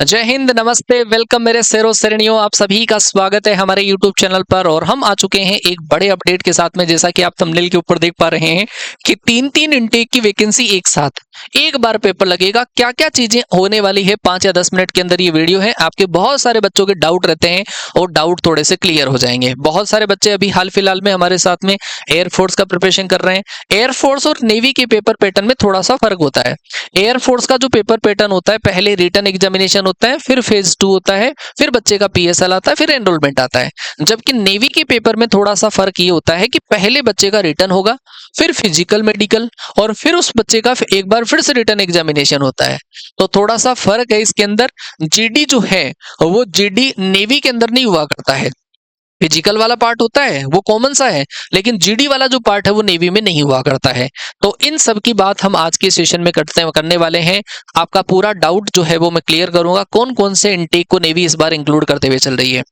जय हिंद, नमस्ते, वेलकम मेरे शेरों शेरनियों। आप सभी का स्वागत है हमारे यूट्यूब चैनल पर। और हम आ चुके हैं एक बड़े अपडेट के साथ में। जैसा कि आप थंबनेल के ऊपर देख पा रहे हैं कि तीन तीन इनटेक की वैकेंसी एक साथ एक बार पेपर लगेगा। क्या क्या चीजें होने वाली है 5 या 10 मिनट के अंदर ये वीडियो है। आपके बहुत सारे बच्चों के डाउट रहते हैं और डाउट थोड़े से क्लियर हो जाएंगे। बहुत सारे बच्चे अभी हाल फिलहाल में हमारे साथ में एयरफोर्स का प्रिपरेशन कर रहे हैं। एयरफोर्स और नेवी के पेपर पैटर्न में थोड़ा सा फर्क होता है। एयरफोर्स का जो पेपर पैटर्न होता है, पहले रिटन एग्जामिनेशन होता है, फिर फेज 2 होता है, फिर बच्चे का पीएसएल आता है, फिर एनरोलमेंट आता है। जबकि नेवी के पेपर में थोड़ा सा फर्क ये होता है कि पहले बच्चे का रिटन होगा, फिर फिजिकल मेडिकल, और फिर उस बच्चे का एक बार फिर से रिटन एग्जामिनेशन होता है। तो थोड़ा सा फर्क है इसके अंदर। जीडी जो है वो जीडी नेवी के अंदर नहीं हुआ करता है। फिजिकल वाला पार्ट होता है वो कॉमन सा है, लेकिन जीडी वाला जो पार्ट है वो नेवी में नहीं हुआ करता है। तो इन सब की बात हम आज के सेशन में करने वाले हैं। आपका पूरा डाउट जो है वो मैं क्लियर करूंगा। कौन कौन से इनटेक को नेवी इस बार इंक्लूड करते हुए चल रही है।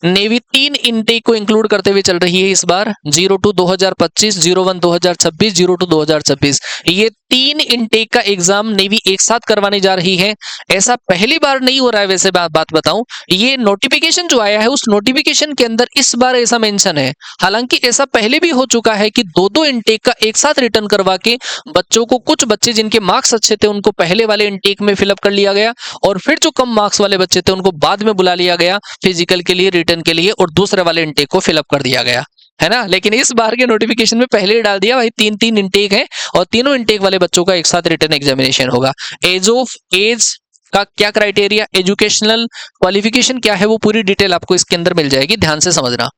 नेवी 3 इनटेक को इंक्लूड करते हुए चल रही है इस बार। 02 2025, 01 2026, 02 2026, ये 3 इनटेक का एग्जाम नेवी एक साथ करवाने जा रही है। ऐसा पहली बार नहीं हो रहा है। वैसे बात बताऊं, ये नोटिफिकेशन जो आया है उस नोटिफिकेशन के अंदर इस बार ऐसा मेंशन है। हालांकि ऐसा पहले भी हो चुका है कि दो दो इनटेक का एक साथ रिटर्न करवा के बच्चों को, कुछ बच्चे जिनके मार्क्स अच्छे थे उनको पहले वाले इनटेक में फिलअप कर लिया गया, और फिर जो कम मार्क्स वाले बच्चे थे उनको बाद में बुला लिया गया फिजिकल के लिए, रिटर्न के लिए, और दूसरे वाले इनटेक को फिलअप कर दिया गया, है ना। लेकिन इस बार के नोटिफिकेशन में पहले ही डाल दिया भाई 3 इनटेक है और तीनों इनटेक वाले बच्चों का एक साथ रिटर्न एग्जामिनेशन होगा। एज का क्या क्राइटेरिया, एजुकेशनल क्वालिफिकेशन क्या है, वो पूरी डिटेल आपको इसके अंदर मिल जाएगी। ध्यान से समझना।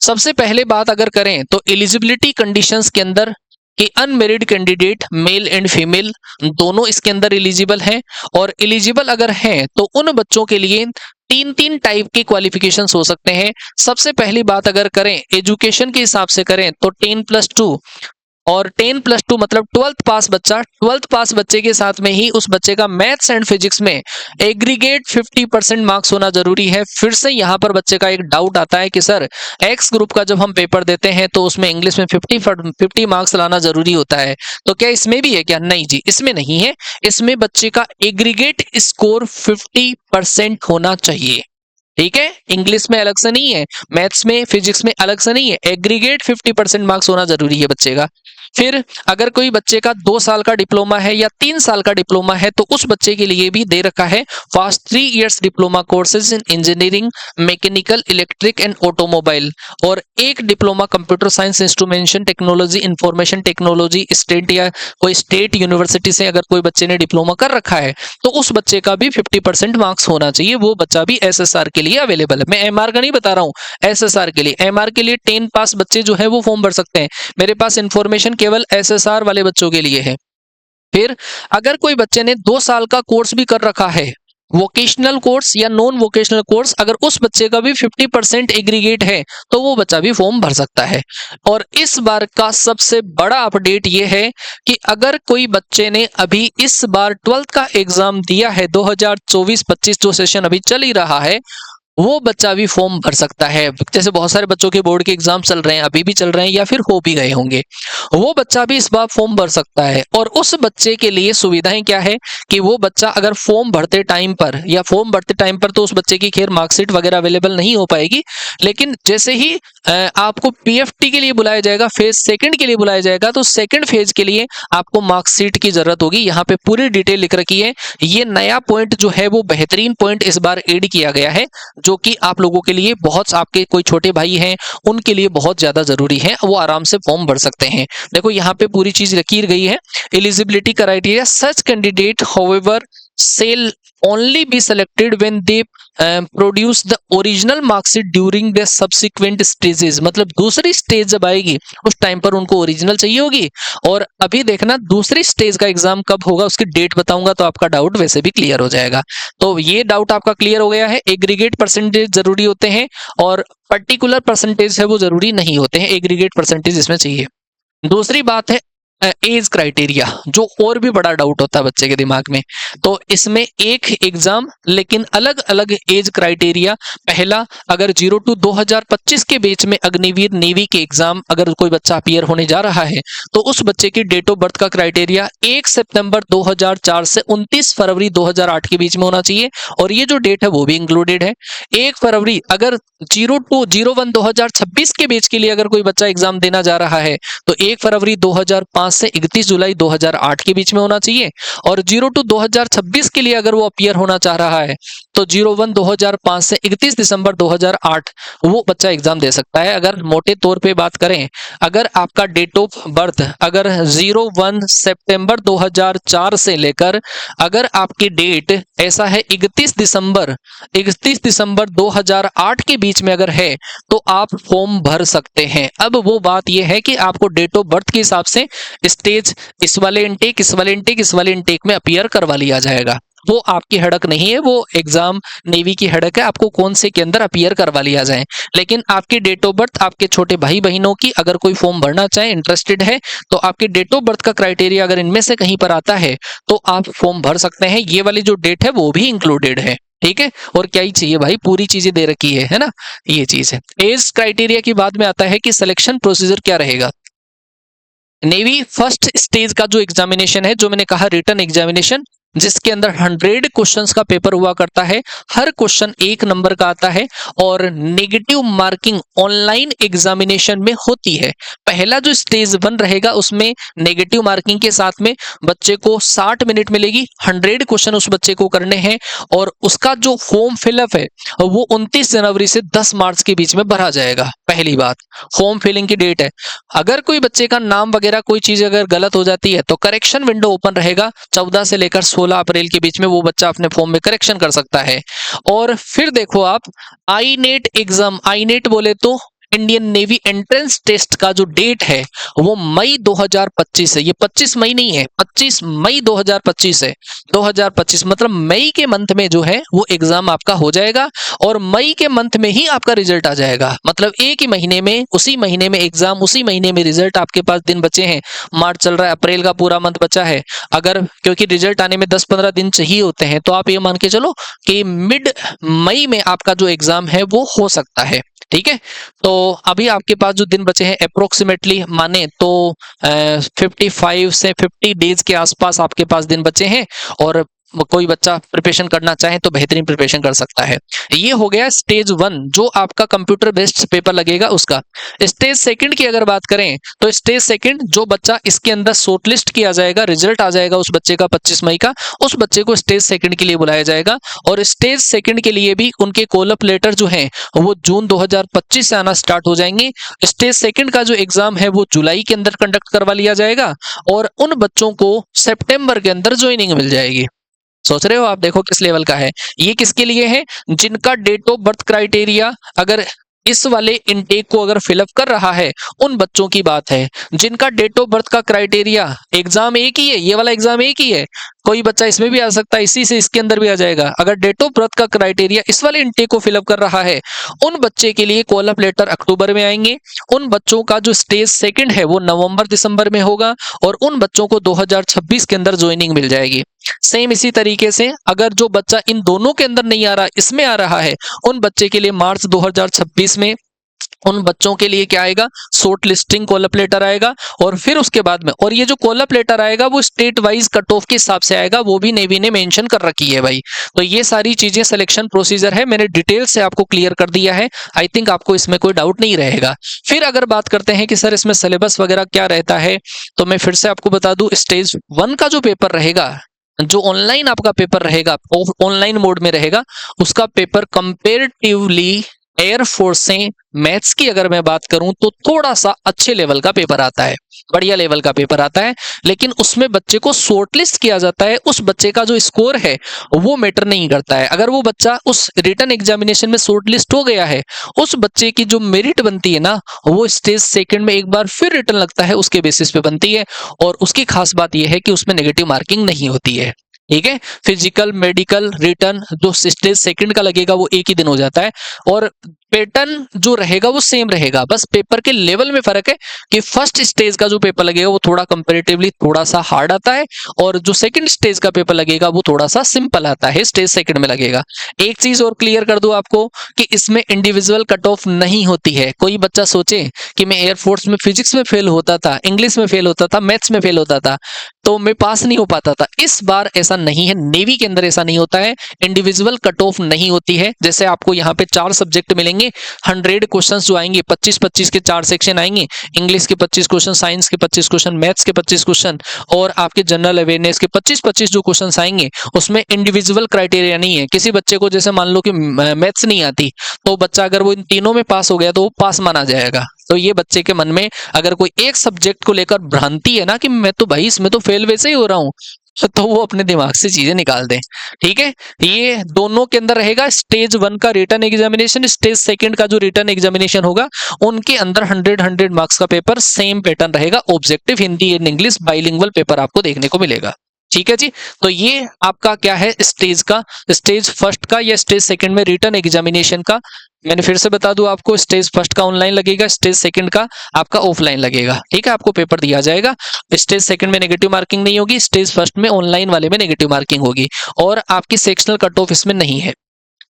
सबसे पहले बात अगर करें तो एलिजिबिलिटी कंडीशंस के अंदर कि unmarried candidate male and female दोनों इसके अंदर एलिजिबल हैं। और एलिजिबल अगर हैं तो उन बच्चों के लिए तीन तीन टाइप के क्वालिफिकेशंस हो सकते हैं। सबसे पहली बात अगर करें एजुकेशन के हिसाब से करें तो 10+2, और 10+2 मतलब 12th पास बच्चा, 12th पास बच्चे के साथ में ही उस बच्चे का मैथ्स एंड फिजिक्स में एग्रीगेट 50% मार्क्स होना जरूरी है। फिर से यहाँ पर बच्चे का एक डाउट आता है कि सर एक्स ग्रुप का जब हम पेपर देते हैं तो उसमें इंग्लिश में 50 मार्क्स लाना जरूरी होता है, तो क्या इसमें भी है क्या? नहीं जी, इसमें नहीं है। इसमें बच्चे का एग्रीगेट स्कोर 50% होना चाहिए। ठीक है, इंग्लिश में अलग से नहीं है, मैथ्स में फिजिक्स में अलग से नहीं है, एग्रीगेट 50% मार्क्स होना जरूरी है बच्चे का। फिर अगर कोई बच्चे का 2 साल का डिप्लोमा है या 3 साल का डिप्लोमा है तो उस बच्चे के लिए भी दे रखा है fast 3 years diploma courses in engineering, mechanical, electric and automobile, और एक diploma computer science, instrumentation technology, information technology. State या कोई स्टेट यूनिवर्सिटी से अगर कोई बच्चे ने डिप्लोमा कर रखा है तो उस बच्चे का भी 50% मार्क्स होना चाहिए। वो बच्चा भी एसएसआर के लिए अवेलेबल है। मैं एमआर का नहीं बता रहा हूँ, एसएसआर के लिए। एमआर के लिए 10 पास बच्चे जो है वो फॉर्म भर सकते हैं। मेरे पास इंफॉर्मेशन केवल एसएसआर वाले बच्चों के लिए है। फिर अगर कोई बच्चे ने 2 साल का कोर्स भी कर रखा है, वोकेशनल कोर्स या नॉन वोकेशनल कोर्स, अगर उस बच्चे का भी 50% एग्रीगेट है तो वो बच्चा भी फॉर्म भर सकता है। और इस बार का सबसे बड़ा अपडेट ये है कि अगर कोई बच्चे ने अभी इस बार 12th का एग्जाम दिया है, 2024-25 जो सेशन अभी चल ही रहा है, वो बच्चा भी फॉर्म भर सकता है। जैसे बहुत सारे बच्चों के बोर्ड के एग्जाम चल रहे हैं, अभी भी चल रहे हैं या फिर हो भी गए होंगे, वो बच्चा भी इस बार फॉर्म भर सकता है। और उस बच्चे के लिए सुविधाएं क्या है कि वो बच्चा अगर फॉर्म भरते टाइम पर, या फॉर्म भरते टाइम पर तो उस बच्चे की खैर मार्कशीट वगैरह अवेलेबल नहीं हो पाएगी, लेकिन जैसे ही आपको पीएफटी के लिए बुलाया जाएगा, फेज सेकंड के लिए बुलाया जाएगा, तो सेकंड फेज के लिए आपको मार्कशीट की जरूरत होगी। यहाँ पे पूरी डिटेल लिख रखी है। ये नया पॉइंट जो है वो बेहतरीन पॉइंट इस बार ऐड किया गया है, जो कि आप लोगों के लिए बहुत, आपके कोई छोटे भाई हैं उनके लिए बहुत ज्यादा जरूरी है। वो आराम से फॉर्म भर सकते हैं। देखो यहाँ पे पूरी चीज लिखी गई है। Eligibility criteria, such candidate however shall only be selected when they produce the original marksheet during the subsequent stages। मतलब दूसरी स्टेज जब आएगी उस टाइम पर उनको ओरिजिनल चाहिए होगी। और अभी देखना दूसरी स्टेज का एग्जाम कब होगा उसकी डेट बताऊंगा तो आपका डाउट वैसे भी क्लियर हो जाएगा। तो ये डाउट आपका क्लियर हो गया है। एग्रीगेट परसेंटेज जरूरी होते हैं और पर्टिकुलर परसेंटेज है वो जरूरी नहीं होते हैं, एग्रीगेट परसेंटेज इसमें चाहिए। दूसरी बात है एज क्राइटेरिया, जो और भी बड़ा डाउट होता है बच्चे के दिमाग में। तो इसमें एक एग्जाम लेकिन अलग अलग एज क्राइटेरिया। पहला, अगर 0 to 2025 के बीच में अग्निवीर नेवी के एग्जाम अगर कोई बच्चा अपीयर होने जा रहा है तो उस बच्चे की डेट ऑफ बर्थ का क्राइटेरिया 1 सितंबर 2004 से 29 फरवरी 2008 के बीच में होना चाहिए, और ये जो डेट है वो भी इंक्लूडेड है। 1 फरवरी, अगर 0 to 01 2026 के बीच के लिए अगर कोई बच्चा एग्जाम देना जा रहा है तो 1 फरवरी 2005 से 31 जुलाई 2008 के बीच में होना चाहिए। और 0 to 2026 के लिए अगर वो अपीयर होना चाह रहा है तो 01 2005 से 31 दिसंबर 2008 वो बच्चा एग्जाम दे सकता है। अगर मोटे तौर पे बात करें, अगर आपका डेट ऑफ बर्थ अगर 01 सितंबर 2004 से लेकर अगर आपकी डेट ऐसा है 31 दिसंबर 2008 के बीच में अगर है तो आप फॉर्म भर सकते हैं। अब वो बात यह है कि आपको डेट ऑफ बर्थ के हिसाब से स्टेज इस वाले इनटेक में अपीयर करवा लिया जाएगा। वो आपकी हड़क नहीं है, वो एग्जाम नेवी की हड़क है, आपको कौन से के अंदर अपीयर करवा लिया जाए। लेकिन आपकी डेट ऑफ बर्थ आपके छोटे भाई बहनों की अगर कोई फॉर्म भरना चाहे, इंटरेस्टेड है, तो आपकी डेट ऑफ बर्थ का क्राइटेरिया अगर इनमें से कहीं पर आता है तो आप फॉर्म भर सकते हैं। ये वाली जो डेट है वो भी इंक्लूडेड है, ठीक है। और क्या ही चाहिए भाई, पूरी चीजें दे रखी है ना, ये चीज है। एज क्राइटेरिया की बाद में आता है कि सिलेक्शन प्रोसीजर क्या रहेगा। नेवी फर्स्ट स्टेज का जो एग्जामिनेशन है, जो मैंने कहा रिटन एग्जामिनेशन, जिसके अंदर 100 क्वेश्चंस का पेपर हुआ करता है, हर क्वेश्चन 1 नंबर का आता है और नेगेटिव मार्किंग ऑनलाइन एग्जामिनेशन में होती है। पहला जो स्टेज 1 रहेगा उसमें नेगेटिव मार्किंग के साथ में बच्चे को 60 मिनट मिलेगी, 100 क्वेश्चन उस बच्चे को करने हैं, और उसका जो फॉर्म फिलअप है वो 29 जनवरी से 10 मार्च के बीच में भरा जाएगा। पहली बात, फॉर्म फिलिंग की डेट है। अगर कोई बच्चे का नाम वगैरह कोई चीज अगर गलत हो जाती है तो करेक्शन विंडो ओपन रहेगा, 14 से लेकर 16 अप्रैल के बीच में वो बच्चा अपने फॉर्म में करेक्शन कर सकता है। और फिर देखो आप, आई नेट एग्जाम, आई नेट बोले तो इंडियन नेवी एंट्रेंस टेस्ट का जो डेट है वो मई 2025 है। ये 25 मई नहीं है, 25 मई 2025 है। 2025 मतलब मई के मंथ में जो है वो एग्जाम आपका हो जाएगा, और मई के मंथ में ही आपका रिजल्ट आ जाएगा। मतलब एक ही महीने में, उसी महीने में एग्जाम, उसी महीने में रिजल्ट। आपके पास दिन बचे हैं, मार्च चल रहा है, अप्रैल का पूरा मंथ बचा है। अगर क्योंकि रिजल्ट आने में 10-15 दिन चाहिए होते हैं, तो आप ये मान के चलो कि मिड मई में आपका जो एग्जाम है वो हो सकता है, ठीक है। तो अभी आपके पास जो दिन बचे हैं अप्रोक्सीमेटली माने तो 55 से 50 डेज के आसपास आपके पास दिन बचे हैं, और कोई बच्चा प्रिपरेशन करना चाहे तो बेहतरीन प्रिपरेशन कर सकता है। ये हो गया स्टेज 1 जो आपका कंप्यूटर बेस्ड पेपर लगेगा उसका। स्टेज 2 की अगर बात करें तो स्टेज 2 जो बच्चा इसके अंदर शॉर्टलिस्ट किया जाएगा, रिजल्ट आ जाएगा उस बच्चे का 25 मई का, उस बच्चे को स्टेज 2 के लिए बुलाया जाएगा। और स्टेज 2 के लिए भी उनके कॉल अप लेटर जो है वो जून 2025 से आना स्टार्ट हो जाएंगे। स्टेज 2 का जो एग्जाम है वो जुलाई के अंदर कंडक्ट करवा लिया जाएगा, और उन बच्चों को सितंबर के अंदर ज्वाइनिंग मिल जाएगी। सोच रहे हो आप, देखो किस लेवल का है ये। किसके लिए है? जिनका डेट ऑफ बर्थ क्राइटेरिया अगर इस वाले इनटेक को अगर फिलअप कर रहा है, उन बच्चों की बात है। जिनका डेट ऑफ बर्थ का क्राइटेरिया, एग्जाम एक ही है, ये वाला एग्जाम एक ही है, कोई बच्चा इसमें भी आ सकता है, इसी से इसके अंदर भी आ जाएगा। अगर डेट ऑफ बर्थ का क्राइटेरिया इस वाले इनटेक को फिलअप कर रहा है, उन बच्चे के लिए कॉल अप लेटर अक्टूबर में आएंगे। उन बच्चों का जो स्टेज 2 है वो नवंबर दिसंबर में होगा, और उन बच्चों को 2026 के अंदर ज्वाइनिंग मिल जाएगी। सेम इसी तरीके से अगर जो बच्चा इन दोनों के अंदर नहीं आ रहा, इसमें आ रहा है, उन बच्चे के लिए मार्च 2026 में उन बच्चों के लिए क्या आएगा? Short listing call up later आएगा। और फिर उसके बाद में, और ये जो कॉल अप लेटर आएगा वो स्टेट वाइज कट ऑफ के हिसाब से आएगा, वो भी नेवी ने मेंशन कर रखी है भाई। तो ये सारी चीजें सिलेक्शन प्रोसीजर है, मैंने डिटेल से आपको क्लियर कर दिया है। आई थिंक आपको इसमें कोई डाउट नहीं रहेगा। फिर अगर बात करते हैं कि सर इसमें सिलेबस वगैरह क्या रहता है, तो मैं फिर से आपको बता दूं, स्टेज 1 का जो पेपर रहेगा, जो ऑनलाइन आपका पेपर रहेगा, ऑनलाइन मोड में रहेगा, उसका पेपर कंपेरेटिवली एयरफोर्स से मैथ्स की अगर मैं बात करूं तो थोड़ा सा अच्छे लेवल का पेपर आता है, बढ़िया लेवल का पेपर आता है। लेकिन उसमें बच्चे को शॉर्टलिस्ट किया जाता है, उस बच्चे का जो स्कोर है वो मैटर नहीं करता है। अगर वो बच्चा उस रिटन एग्जामिनेशन में शॉर्टलिस्ट हो गया है, उस बच्चे की जो मेरिट बनती है ना, वो स्टेज 2 में एक बार फिर रिटर्न लगता है, उसके बेसिस पे बनती है। और उसकी खास बात यह है कि उसमें नेगेटिव मार्किंग नहीं होती है। ठीक है। फिजिकल, मेडिकल, रिटर्न जो स्टेज सेकंड का लगेगा वो एक ही दिन हो जाता है, और पैटर्न जो रहेगा वो सेम रहेगा, बस पेपर के लेवल में फर्क है कि फर्स्ट स्टेज का जो पेपर लगेगा वो थोड़ा कंपैरेटिवली थोड़ा सा हार्ड आता है, और जो सेकंड स्टेज का पेपर लगेगा वो थोड़ा सा सिंपल आता है, स्टेज सेकंड में लगेगा। एक चीज और क्लियर कर दूं आपको कि इसमें इंडिविजुअल कट ऑफ नहीं होती है। कोई बच्चा सोचे कि मैं एयरफोर्स में फिजिक्स में फेल होता था, इंग्लिश में फेल होता था, मैथ्स में फेल होता था, तो मैं पास नहीं हो पाता था, इस बार ऐसा नहीं है। नेवी के अंदर ऐसा नहीं होता है, इंडिविजुअल कट ऑफ नहीं होती है। जैसे आपको यहाँ पे 4 सब्जेक्ट मिलेंगे, 100 क्वेश्चंस जो आएंगे, 25-25 के 4 सेक्शन आएंगे, इंग्लिश के 25 क्वेश्चन, साइंस के 25 क्वेश्चन, मैथ्स के 25 क्वेश्चन, और आपके जनरल अवेयरनेस के 25-25 जो क्वेश्चन आएंगे, उसमें इंडिविजुअल क्राइटेरिया नहीं है। किसी बच्चे को जैसे मान लो कि मैथ्स नहीं आती, तो बच्चा अगर वो इन तीनों में पास हो गया तो वो पास माना जाएगा। तो ये बच्चे के मन में अगर कोई एक सब्जेक्ट को लेकर भ्रांति है ना कि मैं तो भाई इसमें तो फेल वैसे ही हो रहा हूं, तो वो अपने दिमाग से चीजें निकाल दें। ठीक है, ये दोनों के अंदर रहेगा। स्टेज 1 का रिटन एग्जामिनेशन, स्टेज सेकंड का जो रिटन एग्जामिनेशन होगा, उनके अंदर 100 मार्क्स का पेपर सेम पैटर्न रहेगा। Objective Hindi and English bilingual paper आपको देखने को मिलेगा। ठीक है जी, तो ये आपका क्या है स्टेज का, स्टेज फर्स्ट का या स्टेज सेकंड में रिटन एग्जामिनेशन का। मैंने फिर से बता दूं आपको, स्टेज फर्स्ट का ऑनलाइन लगेगा, स्टेज सेकंड का आपका ऑफलाइन लगेगा। ठीक है, आपको पेपर दिया जाएगा। स्टेज सेकंड में नेगेटिव मार्किंग नहीं होगी, स्टेज फर्स्ट में ऑनलाइन वाले में नेगेटिव मार्किंग होगी, और आपकी सेक्शनल कट ऑफ इसमें नहीं है।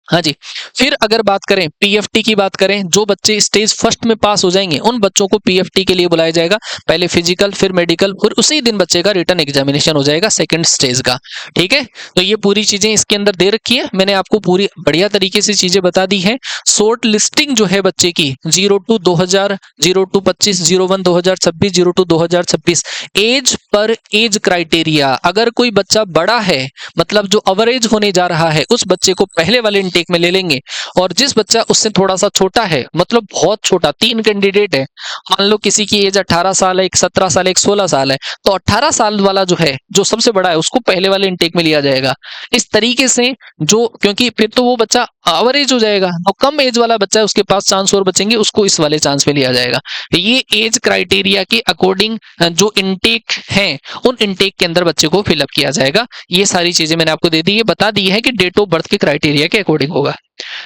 हाँ जी, फिर अगर बात करें पीएफटी की, बात करें जो बच्चे स्टेज फर्स्ट में पास हो जाएंगे उन बच्चों को पीएफटी के लिए बुलाया जाएगा। पहले फिजिकल, फिर मेडिकल, फिर उसी दिन बच्चे का रिटन एग्जामिनेशन हो जाएगा सेकंड स्टेज का। ठीक है, तो ये पूरी चीजें इसके अंदर दे रखी है, मैंने आपको पूरी बढ़िया तरीके से चीजें बता दी है। शॉर्ट लिस्टिंग जो है बच्चे की 02-2000, 02-25, 01-2026, 02-2026, एज पर एज क्राइटेरिया। अगर कोई बच्चा बड़ा है, मतलब जो अवरेज होने जा रहा है, उस बच्चे को पहले वाले इंटेक में ले लेंगे, और जिस बच्चा उससे थोड़ा सा छोटा है, मतलब बहुत छोटा, 3 कैंडिडेट है, मान लो किसी की एज 18 साल है, एक 17 साल है, एक 16 साल है, तो 18 साल वाला जो है, जो सबसे बड़ा है, उसको पहले वाले इंटेक में लिया जाएगा। इस तरीके से जो, क्योंकि फिर तो वो बच्चा एवरेज हो जाएगा, तो कम एज वाला बच्चा है उसके पास चांस और बचेंगे, उसको इस वाले चांस पे लिया जाएगा। ये एज क्राइटेरिया के अकॉर्डिंग जो इंटेक है, उन इंटेक के अंदर बच्चे को फिलअप किया जाएगा। ये सारी चीजें मैंने आपको दे दी है, बता दी है कि डेट ऑफ बर्थ के क्राइटेरिया के अकॉर्डिंग होगा।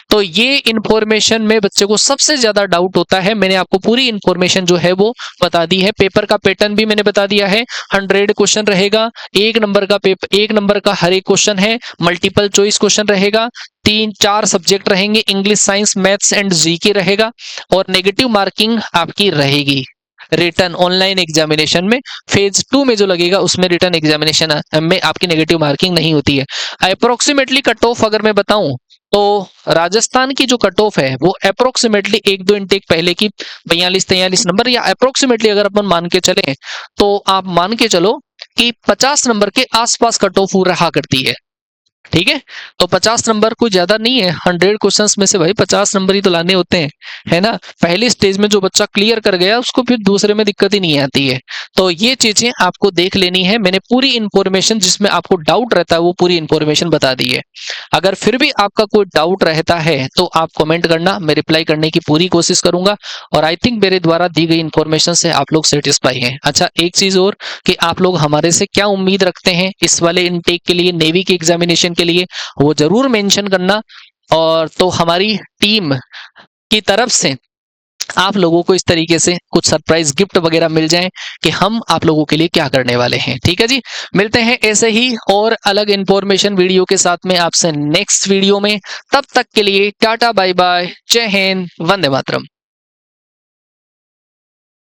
तो ये इंफॉर्मेशन में बच्चे को सबसे ज्यादा डाउट होता है, मैंने आपको पूरी इंफॉर्मेशन जो है वो बता दी है। पेपर का पैटर्न भी मैंने बता दिया है, 100 क्वेश्चन रहेगा, 1 नंबर का पेपर, 1 नंबर का हर एक क्वेश्चन है, मल्टीपल चॉइस क्वेश्चन रहेगा, 3-4 सब्जेक्ट रहेंगे, English, science, maths and GK रहेगा, और नेगेटिव मार्किंग आपकी रहेगी रिटर्न ऑनलाइन एग्जामिनेशन में। फेज 2 में जो लगेगा उसमें रिटर्न एग्जामिनेशन में आपकी नेगेटिव मार्किंग नहीं होती है। अप्रोक्सीमेटली कट ऑफ अगर मैं बताऊं तो राजस्थान की जो कट ऑफ है वो अप्रोक्सीमेटली 1-2 इंटेक पहले की 42-43 नंबर, या अप्रोक्सीमेटली अगर अपन मान के चले तो आप मान के चलो कि 50 नंबर के आसपास कट ऑफ रहा करती है। ठीक है, तो 50 नंबर कोई ज्यादा नहीं है, 100 क्वेश्चंस में से भाई 50 नंबर ही तो लाने होते हैं, है ना। पहली स्टेज में जो बच्चा क्लियर कर गया उसको फिर दूसरे में दिक्कत ही नहीं आती है। तो ये चीजें आपको देख लेनी है, मैंने पूरी इंफॉर्मेशन जिसमें आपको डाउट रहता है वो पूरी इंफॉर्मेशन बता दी है। अगर फिर भी आपका कोई डाउट रहता है तो आप कमेंट करना, मैं रिप्लाई करने की पूरी कोशिश करूंगा, और आई थिंक मेरे द्वारा दी गई इंफॉर्मेशन से आप लोग सेटिस्फाई हैं। अच्छा, एक चीज और कि आप लोग हमारे से क्या उम्मीद रखते हैं इस वाले इनटेक के लिए, नेवी के एग्जामिनेशन के लिए, वो जरूर मेंशन करना। और तो हमारी टीम की तरफ से आप लोगों को इस तरीके से कुछ सरप्राइज गिफ्ट वगैरह मिल जाएं कि हम आप लोगों के लिए क्या करने वाले हैं। ठीक है जी, मिलते हैं ऐसे ही और अलग इंफॉर्मेशन वीडियो के साथ में आपसे नेक्स्ट वीडियो में। तब तक के लिए टाटा बाय बाय, जय हिंद, वंदे मातरम।